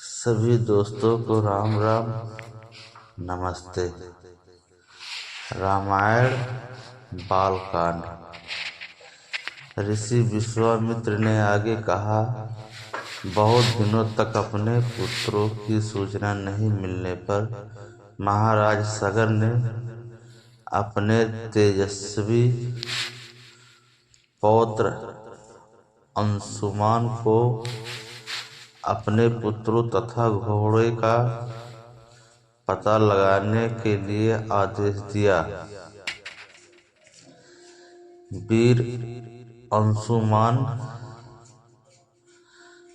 सभी दोस्तों को राम राम नमस्ते। रामायण बालकांड। ऋषि विश्वामित्र ने आगे कहा, बहुत दिनों तक अपने पुत्रों की सूचना नहीं मिलने पर महाराज सगर ने अपने तेजस्वी पौत्र अंशुमान को अपने पुत्रों तथा घोड़े का पता लगाने के लिए आदेश दिया। वीर अंशुमान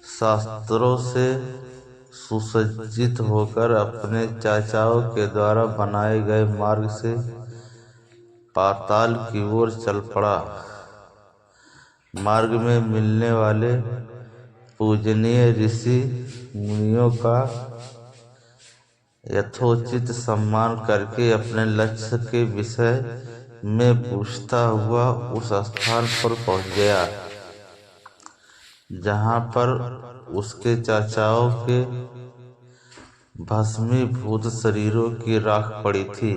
शास्त्रों से सुसज्जित होकर अपने चाचाओं के द्वारा बनाए गए मार्ग से पाताल की ओर चल पड़ा। मार्ग में मिलने वाले पूजनीय ऋषि मुनियों का यथोचित सम्मान करके अपने लक्ष्य के विषय में पूछता हुआ उस स्थान पर पहुंच गया जहां पर उसके चाचाओं के भस्मीभूत शरीरों की राख पड़ी थी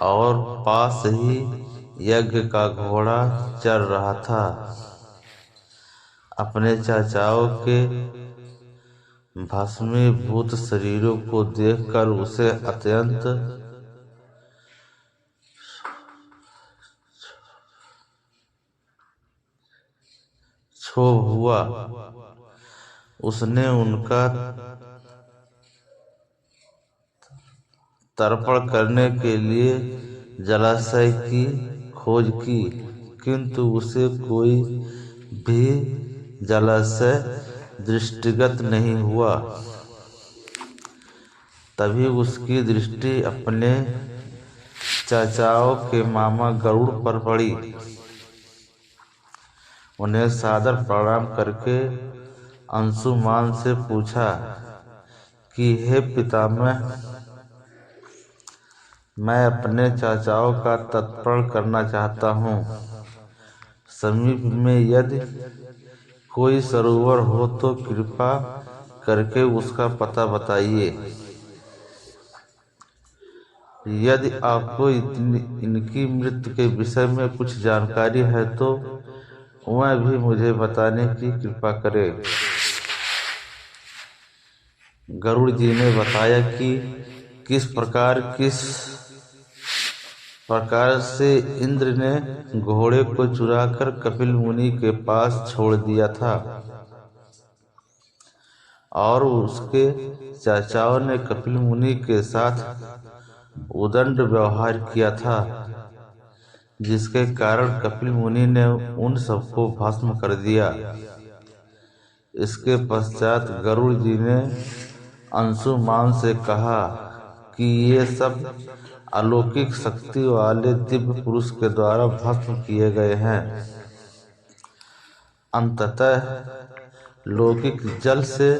और पास ही यज्ञ का घोड़ा चल रहा था। अपने चाचाओं के भस्मीभूत शरीरों को देखकर उसे अत्यंत क्षोभ हुआ। उसने उनका तर्पण करने के लिए जलाशय की खोज की, किंतु उसे कोई भी जलाशय दृष्टिगत नहीं हुआ। तभी उसकी दृष्टि अपने चाचाओं के मामा गरुड़ पर पड़ी। उन्हें सादर प्रणाम करके अंशुमान से पूछा कि हे पितामह, मैं अपने चाचाओं का तर्पण करना चाहता हूँ। समीप में यदि कोई सरोवर हो तो कृपा करके उसका पता बताइए। यदि आपको इनकी मृत्यु के विषय में कुछ जानकारी है तो वह भी मुझे बताने की कृपा करें। गरुड़ जी ने बताया कि किस प्रकार से इंद्र ने घोड़े को चुराकर कपिल मुनि के पास छोड़ दिया था और उसके चाचाओं ने कपिल मुनि के साथ उदंड व्यवहार किया था, जिसके कारण कपिल मुनि ने उन सबको भस्म कर दिया। इसके पश्चात गरुड़ जी ने अंशुमान से कहा कि ये सब अलौकिक शक्ति वाले दिव्य पुरुष के द्वारा भस्म किए गए हैं। अंततः लौकिक जल से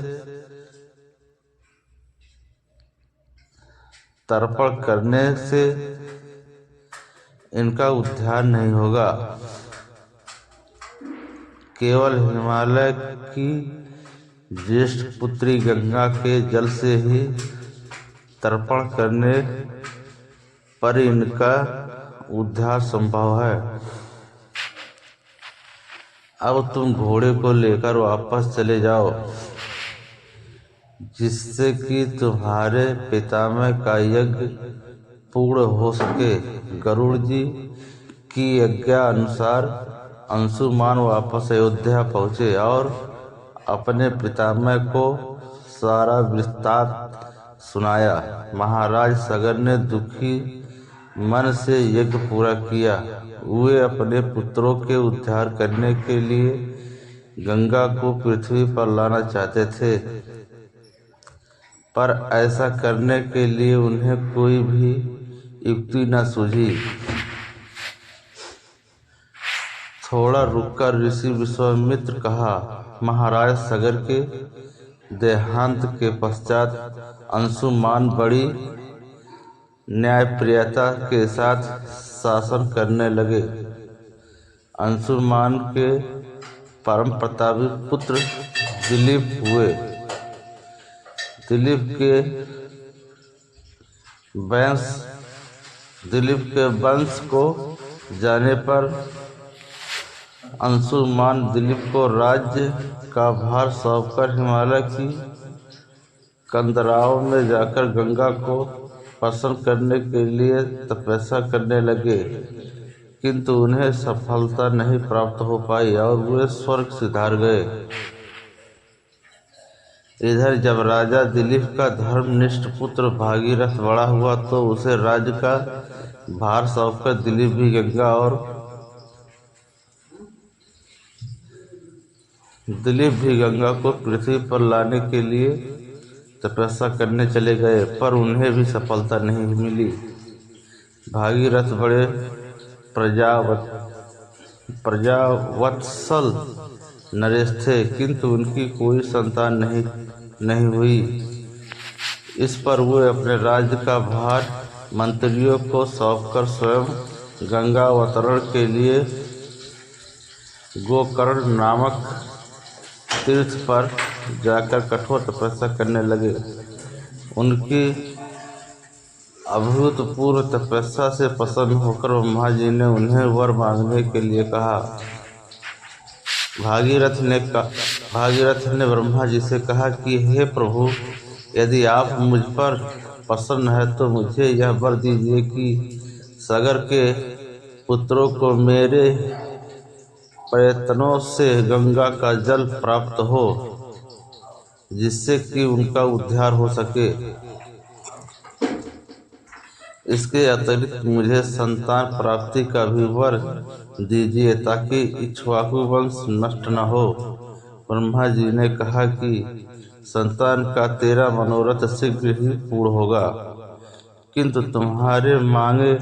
तर्पण करने से इनका उद्धार नहीं होगा। केवल हिमालय की ज्येष्ठ पुत्री गंगा के जल से ही तर्पण करने पर इनका उद्धार संभव है। अब तुम घोड़े को लेकर वापस चले जाओ, जिससे कि तुम्हारे पितामह का यज्ञ पूर्ण हो सके। गरुड़ जी की आज्ञा अनुसार अंशुमान वापस अयोध्या पहुंचे और अपने पितामह को सारा वृत्तांत सुनाया। महाराज सगर ने दुखी मन से यज्ञ पूरा किया। वे अपने पुत्रों के उद्धार करने के लिए गंगा को पृथ्वी पर लाना चाहते थे, पर ऐसा करने के लिए उन्हें कोई भी युक्ति न सूझी। थोड़ा रुककर ऋषि विश्वामित्र कहा, महाराज सगर के देहांत के पश्चात अंशुमान बड़ी न्यायप्रियता के साथ शासन करने लगे। अंशुमान के परम प्रतापी पुत्र दिलीप हुए। दिलीप के वंश को जाने पर अंशुमान दिलीप को राज्य का भार सौंपकर हिमालय की कंदराओं में जाकर गंगा को प्रसन्न करने के लिए तपस्या करने लगे, किंतु उन्हें सफलता नहीं प्राप्त हो पाई और वे स्वर्ग सिधार गए। इधर जब राजा दिलीप का धर्मनिष्ठ पुत्र भागीरथ बड़ा हुआ तो उसे राज्य का भार सौंपकर दिलीप भी गंगा को पृथ्वी पर लाने के लिए तपस्या करने चले गए, पर उन्हें भी सफलता नहीं मिली। भागीरथ बड़े प्रजावत्सल नरेश थे, किंतु उनकी कोई संतान नहीं हुई। इस पर वे अपने राज्य का भार मंत्रियों को सौंपकर स्वयं गंगा अवतरण के लिए गोकर्ण नामक तीर्थ पर जाकर कठोर तपस्या करने लगे। उनकी अभूतपूर्व तपस्या से प्रसन्न होकर ब्रह्मा जी ने उन्हें वर मांगने के लिए कहा। भागीरथ ने ब्रह्मा जी से कहा कि हे प्रभु, यदि आप मुझ पर प्रसन्न है तो मुझे यह वर दीजिए कि सागर के पुत्रों को मेरे प्रयत्नों से गंगा का जल प्राप्त हो, जिससे कि उनका उद्धार हो सके। इसके अतिरिक्त मुझे संतान प्राप्ति का भी वर दीजिए ताकि इक्ष्वाकु वंश नष्ट न हो। ब्रह्मा जी ने कहा कि संतान का तेरा मनोरथ शीघ्र ही पूर्ण होगा, किंतु तुम्हारे मांगे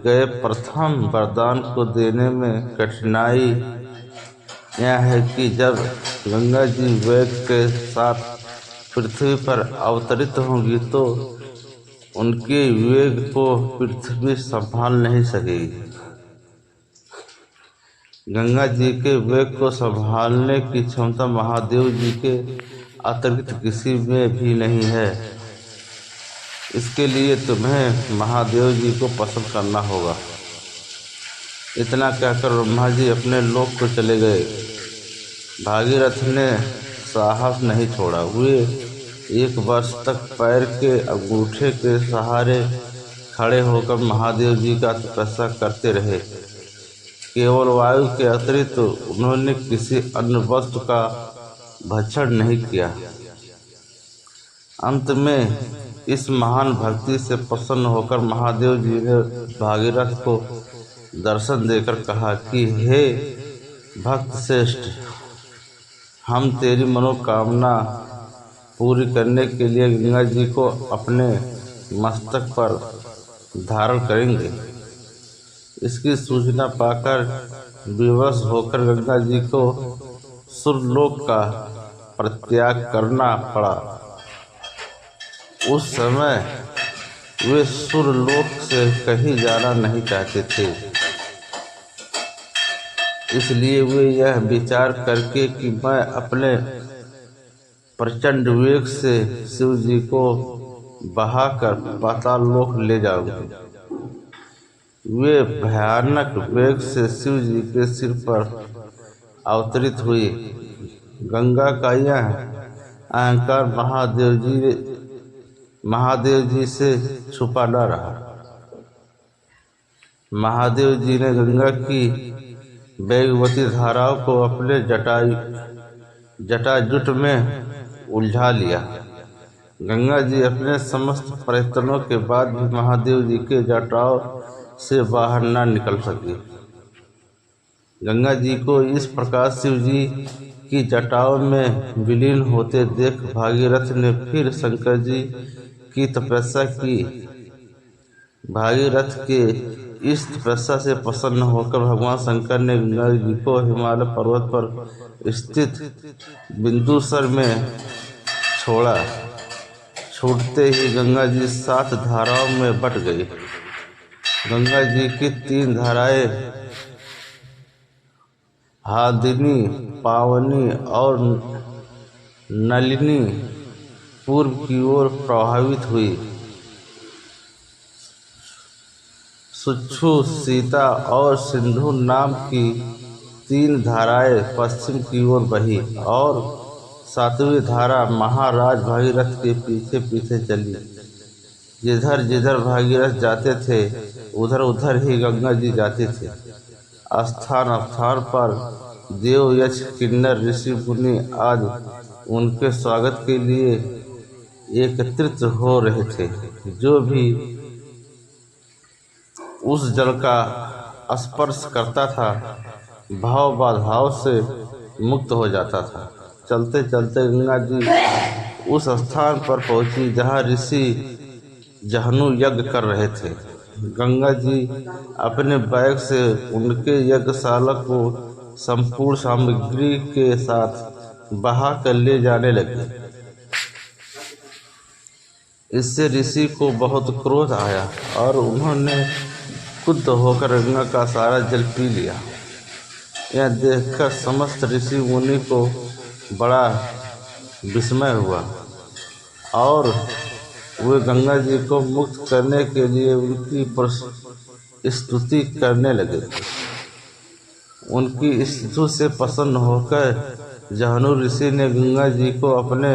गए प्रथम वरदान को देने में कठिनाई यह है कि जब गंगा जी वेग के साथ पृथ्वी पर अवतरित होंगी तो उनके वेग को पृथ्वी संभाल नहीं सकेगी। गंगा जी के वेग को संभालने की क्षमता महादेव जी के अतिरिक्त किसी में भी नहीं है। इसके लिए तुम्हें महादेव जी को पसंद करना होगा। इतना कहकर ब्रह्मा जी अपने लोक को चले गए। भागीरथ ने साहस नहीं छोड़ा। वे 1 वर्ष तक पैर के अंगूठे के सहारे खड़े होकर महादेव जी का तपस्या करते रहे। केवल वायु के अतिरिक्त उन्होंने किसी अन्य वस्तु का भक्षण नहीं किया। अंत में इस महान भक्ति से प्रसन्न होकर महादेव जी ने भागीरथ को दर्शन देकर कहा कि हे भक्त श्रेष्ठ, हम तेरी मनोकामना पूरी करने के लिए गंगा जी को अपने मस्तक पर धारण करेंगे। इसकी सूचना पाकर विवश होकर गंगा जी को सुरलोक का परित्याग करना पड़ा। उस समय वे सुरलोक से कहीं जाना नहीं चाहते थे, इसलिए वे यह विचार करके कि मैं अपने प्रचंड वेग से शिव जी को बहाकर पाताल लोक ले जाऊंगे। वे भयानक वेग से शिव जी के सिर पर अवतरित हुई। गंगा का यह अहंकार महादेव जी से छुपा न रहा। महादेव जी ने गंगा की वेगवती धाराओं को अपने जटाजुट में उलझा लिया। गंगा जी अपने समस्त प्रयत्नों के बाद भी महादेव जी के जटाओं से बाहर न निकल सकी। गंगा जी को इस प्रकार शिव जी की जटाओं में विलीन होते देख भागीरथ ने फिर शंकर जी की तपस्या की। भागीरथ के इस तपस्या से प्रसन्न होकर भगवान शंकर ने गंगा जी को हिमालय पर्वत पर स्थित बिंदुसर में छोड़ा। छूटते ही गंगा जी 7 धाराओं में बट गई। गंगा जी की 3 धाराएं हादिनी, पावनी और नलिनी पूर्व की ओर प्रवाहित हुई। सुच्छु, सीता और सिंधु नाम की 3 धाराएं पश्चिम की ओर बही और 7वीं धारा महाराज भागीरथ के पीछे पीछे चली। जिधर जिधर भागीरथ जाते थे उधर उधर ही गंगा जी जाते थे। स्थान स्थान पर देव, यक्ष, किन्नर, ऋषि मुनि आदि उनके स्वागत के लिए एकत्रित हो रहे थे। जो भी उस जल का स्पर्श करता था भाव बाधाओं से मुक्त हो जाता था। चलते चलते गंगा जी उस स्थान पर पहुंची जहां ऋषि जहनु यज्ञ कर रहे थे। गंगा जी अपने बैग से उनके यज्ञशाला को संपूर्ण सामग्री के साथ बहा कर ले जाने लगे। इससे ऋषि को बहुत क्रोध आया और उन्होंने क्रुद्ध होकर गंगा का सारा जल पी लिया। यह देखकर समस्त ऋषि मुनि को बड़ा विस्मय हुआ और वे गंगा जी को मुक्त करने के लिए उनकी स्तुति करने लगे। उनकी स्तुति से प्रसन्न होकर जहनु ऋषि ने गंगा जी को अपने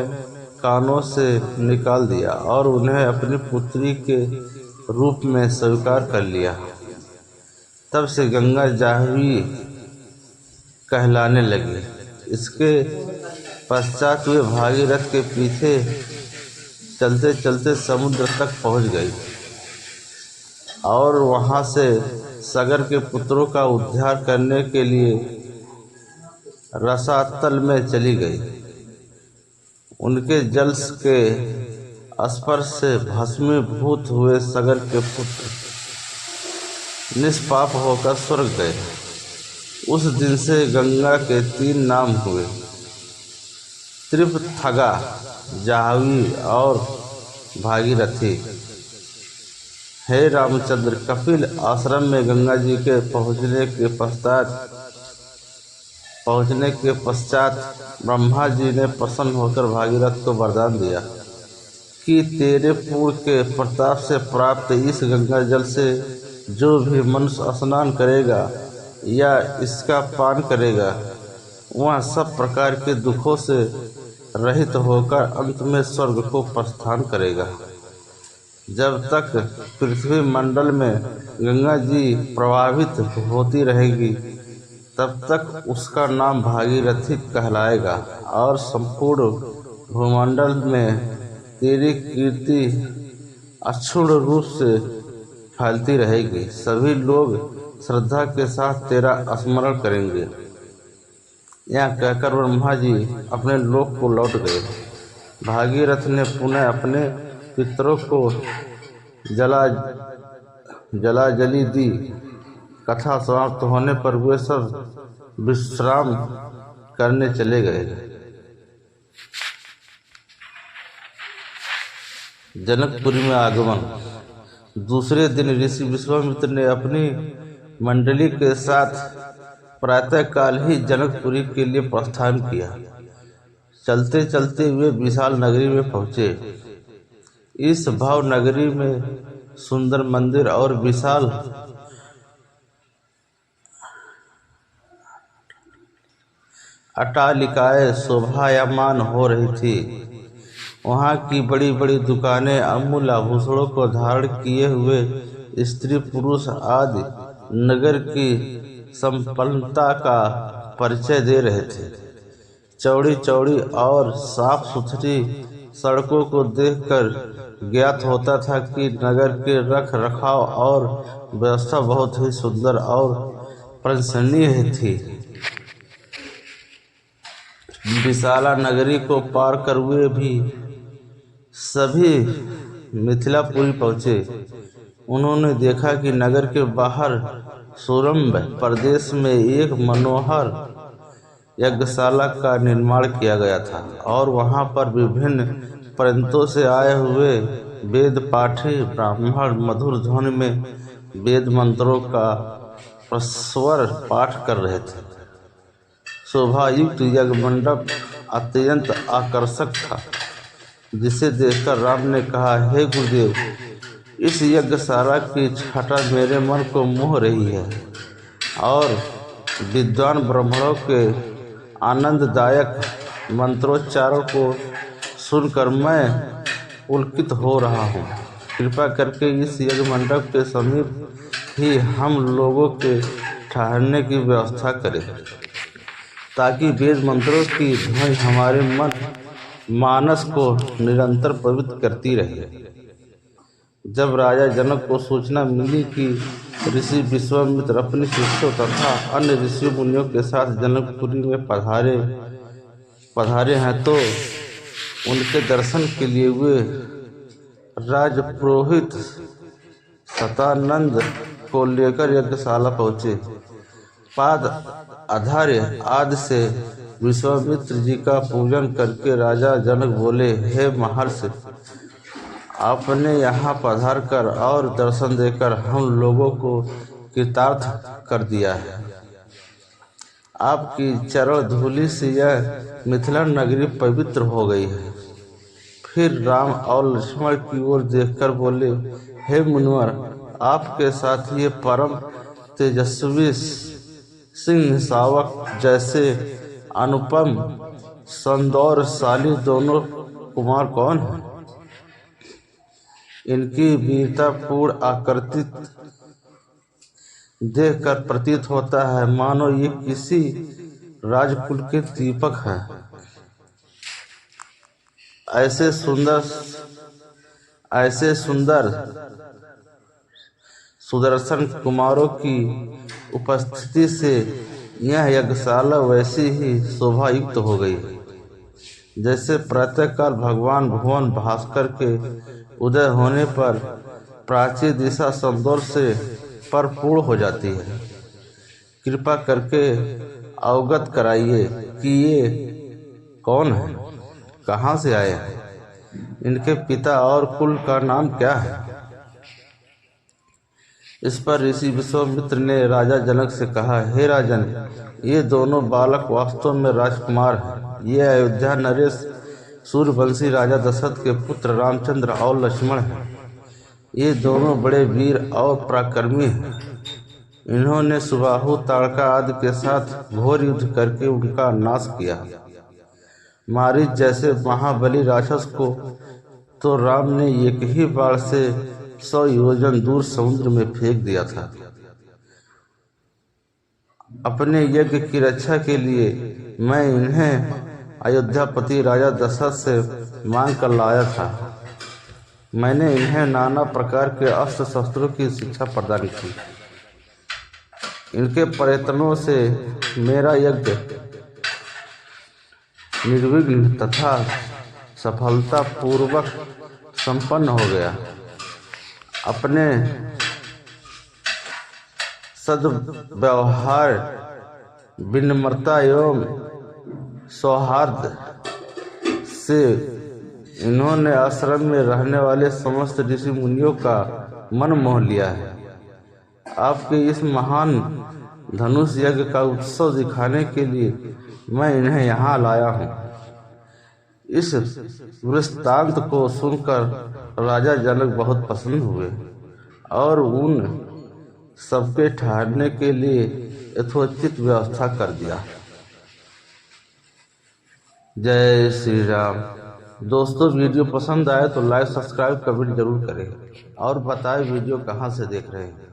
कानों से निकाल दिया और उन्हें अपनी पुत्री के रूप में स्वीकार कर लिया। तब से गंगा जाह्नवी कहलाने लगी। इसके पश्चात वे भागीरथ के पीछे चलते चलते समुद्र तक पहुंच गई और वहां से सागर के पुत्रों का उद्धार करने के लिए रसातल में चली गई। उनके जल के स्पर्श से भस्मीभूत हुए सागर के पुत्र निष्पाप होकर स्वर्ग गए। उस दिन से गंगा के 3 नाम हुए, त्रिपथगा, जाह्नवी और भागीरथी। हे रामचंद्र, कपिल आश्रम में गंगा जी के पहुँचने के पश्चात ब्रह्मा जी ने प्रसन्न होकर भागीरथ को वरदान दिया कि तेरे पुण्य के प्रताप से प्राप्त इस गंगा जल से जो भी मनुष्य स्नान करेगा या इसका पान करेगा वह सब प्रकार के दुखों से रहित होकर अंत में स्वर्ग को प्रस्थान करेगा। जब तक पृथ्वी मंडल में गंगा जी प्रवाहित होती रहेगी तब तक उसका नाम भागीरथी कहलाएगा और संपूर्ण भूमंडल में तेरी कीर्ति अक्षुण्ण रूप से फैलती रहेगी। सभी लोग श्रद्धा के साथ तेरा स्मरण करेंगे। यह कहकर ब्रह्मा जी अपने लोक को लौट गए। भागीरथ ने पुनः अपने पितरों को जलाजली दी। कथा समाप्त होने पर वे सब विश्राम करने चले गए। जनकपुरी में आगमन। दूसरे दिन ऋषि विश्वामित्र ने अपनी मंडली के साथ प्रातःकाल ही जनकपुरी के लिए प्रस्थान किया। चलते चलते वे विशाल नगरी में पहुँचे। इस भाव नगरी में सुंदर मंदिर और विशाल अट्टालिकाएं शोभायमान हो रही थी। वहाँ की बड़ी बड़ी दुकानें अमूल्य आभूषणों को धारण किए हुए स्त्री पुरुष आदि नगर की संपन्नता का परिचय दे रहे थे। चौड़ी चौड़ी और साफ सुथरी सड़कों को देखकर ज्ञात होता था कि नगर के रख रखाव और व्यवस्था बहुत ही सुंदर और प्रशंसनीय थी। विशाला नगरी को पार कर वे भी सभी मिथिलापुरी पहुँचे। उन्होंने देखा कि नगर के बाहर सुरम्भ प्रदेश में एक मनोहर यज्ञशाला का निर्माण किया गया था और वहां पर विभिन्न प्रांतों से आए हुए वेद पाठी ब्राह्मण मधुर ध्वनि में वेद मंत्रों का प्रस्वर पाठ कर रहे थे। शोभायुक्त यज्ञ मंडप अत्यंत आकर्षक था, जिसे देखकर राम ने कहा, हे गुरुदेव, इस यज्ञशाला की छटा मेरे मन को मोह रही है और विद्वान ब्राह्मणों के आनंददायक मंत्रोच्चारण को सुनकर मैं पुलकित हो रहा हूँ। कृपा करके इस यज्ञ मंडप के समीप ही हम लोगों के ठहरने की व्यवस्था करें, ताकि वेद मंत्रों की ध्वनि हमारे मन मानस को निरंतर पवित्र करती रहे। जब राजा जनक को सूचना मिली कि ऋषि विश्वामित्र अपने शिष्यों तथा अन्य ऋषि मुनियों के साथ जनकपुरी में पधारे हैं, तो उनके दर्शन के लिए वे राजपुरोहित सतानंद को लेकर यज्ञशाला पहुँचे। पाद आधार्य आदि से विश्वामित्र जी का पूजन करके राजा जनक बोले, हे महर्षि, आपने यहाँ पधार कर और दर्शन देकर हम लोगों को कृतार्थ कर दिया है। आपकी चरण धूलि से यह मिथिला नगरी पवित्र हो गई है। फिर राम और लक्ष्मण की ओर देखकर बोले, हे मुनिवर, आपके साथ ये परम तेजस्वी सिंह शावक जैसे अनुपम सौंदर्यशाली दोनों कुमार कौन हैं? इनकी वीरतापूर्ण आकृति देखकर प्रतीत होता है मानो ये किसी राजकुल के दीपक हैं। ऐसे सुंदर सुदर्शन कुमारों की उपस्थिति से यह यज्ञशाला वैसी ही शोभायुक्त हो गई, जैसे प्रातःकाल भगवान भुवन भास्कर के उदय होने पर प्राची दिशा सौंदर्य से परिपूर्ण हो जाती है। कृपा करके अवगत कराइए कि ये कौन है, कहाँ से आए हैं, इनके पिता और कुल का नाम क्या है। इस पर ऋषि विश्वामित्र ने राजा जनक से कहा, हे राजन, ये दोनों बालक वास्तव में राजकुमार हैं। ये अयोध्या नरेश सूर्यवंशी राजा दशरथ के पुत्र रामचंद्र और लक्ष्मण हैं। ये दोनों बड़े वीर और पराक्रमी हैं। इन्होंने सुबाहु ताड़का आदि के साथ घोर युद्ध करके उनका नाश किया। मारीच जैसे महाबली राक्षस को तो राम ने एक ही बाण से 100 योजन दूर समुद्र में फेंक दिया था। अपने यज्ञ की रक्षा के लिए मैं इन्हें अयोध्यापति राजा दशरथ से मांग कर लाया था। मैंने इन्हें नाना प्रकार के अस्त्र शस्त्रों की शिक्षा प्रदान की। इनके प्रयत्नों से मेरा यज्ञ निर्विघ्न तथा सफलता पूर्वक संपन्न हो गया। अपने सद्व्यवहार, विनम्रता एवं सौहार्द से इन्होंने आश्रम में रहने वाले समस्त ऋषि मुनियों का मन मोह लिया है। आपके इस महान धनुष यज्ञ का उत्सव दिखाने के लिए मैं इन्हें यहाँ लाया हूँ। इस वृत्तांत को सुनकर राजा जनक बहुत प्रसन्न हुए और उन सबके ठहरने के लिए यथोचित व्यवस्था कर दिया। जय श्री राम। दोस्तों, वीडियो पसंद आए तो लाइक, सब्सक्राइब, कमेंट जरूर करें और बताएं वीडियो कहाँ से देख रहे हैं।